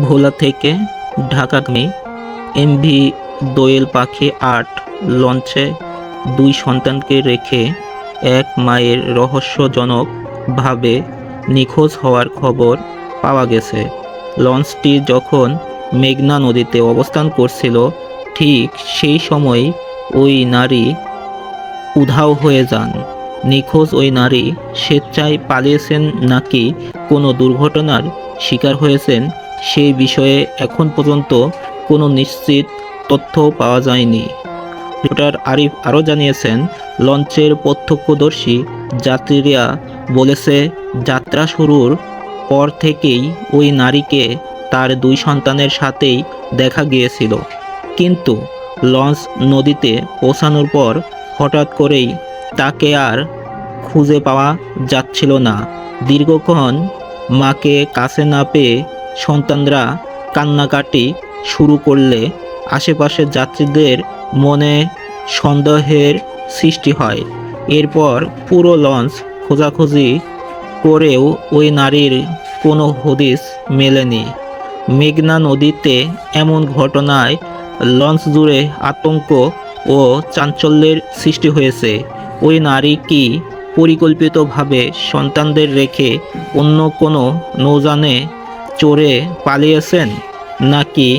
ভোলা থেকে ঢাকাগামী এমভি দোয়েল পাখি ৮ লঞ্চে ২ সন্তানকে রেখে এক মায়ের রহস্যজনকভাবে নিখোঁজ হওয়ার খবর পাওয়া গেছে। লঞ্চটি যখন মেঘনা নদীতে অবস্থান করছিল, ঠিক সেই সময় ওই নারী উধাও হয়ে যান। নিখোঁজ ওই নারী স্বেচ্ছায় পালিয়েছেন নাকি কোনো দুর্ঘটনার শিকার হয়েছেন, সেই বিষয়ে এখন পর্যন্ত কোনো নিশ্চিত তথ্য পাওয়া যায়নি। রিপোর্টার আরিফ আরও জানিয়েছেন, লঞ্চের প্রত্যক্ষদর্শী যাত্রীরা বলেছে, যাত্রা শুরুর পর থেকেই ওই নারীকে তার ২ সন্তানের সাথেই দেখা গিয়েছিল। কিন্তু লঞ্চ নদীতে পৌঁছানোর পর হঠাৎ করেই তাকে আর খুঁজে পাওয়া যাচ্ছিল না। দীর্ঘক্ষণ মাকে কাছে না পেয়ে সন্তানরা কান্নাকাটি শুরু করলে আশেপাশের যাত্রীদের মনে সন্দেহের সৃষ্টি হয়। এরপর পুরো লঞ্চ খোঁজাখুঁজি করেও ওই নারীর কোনো হদিস মেলেনি। মেঘনা নদীতে এমন ঘটনায় লঞ্চ জুড়ে আতঙ্ক ও চাঞ্চল্যের সৃষ্টি হয়েছে। ওই নারী কি পরিকল্পিতভাবে সন্তানদের রেখে অন্য কোনো নৌযানে চড়ে পালিয়েছেন, নাকি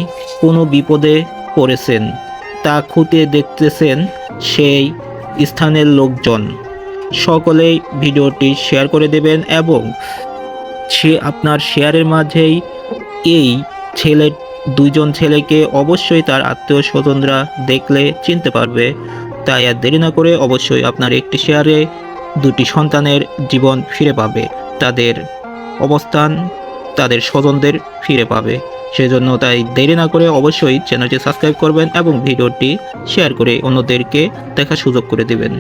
কোনো বিপদে পড়েছেন, তা খতিয়ে দেখতেছেন সেই স্থানের লোকজন। সকলেই ভিডিওটি শেয়ার করে দেবেন এবং আপনার শেয়ারের মাঝেই এই ২জন ছেলেকে অবশ্যই তার আত্মীয় স্বজনরা দেখলে চিনতে পারবে। তাই আর দেরি না করে অবশ্যই আপনার একটি শেয়ারে ২টি সন্তানের জীবন ফিরে পাবে, তাদের অবস্থান তাদের স্বজনদের ফিরে পাবে। সেজন্য তাই দেরি না করে অবশ্যই চ্যানেলটি সাবস্ক্রাইব করবেন এবং ভিডিওটি শেয়ার করে অন্যদেরকে দেখার সুযোগ করে দেবেন।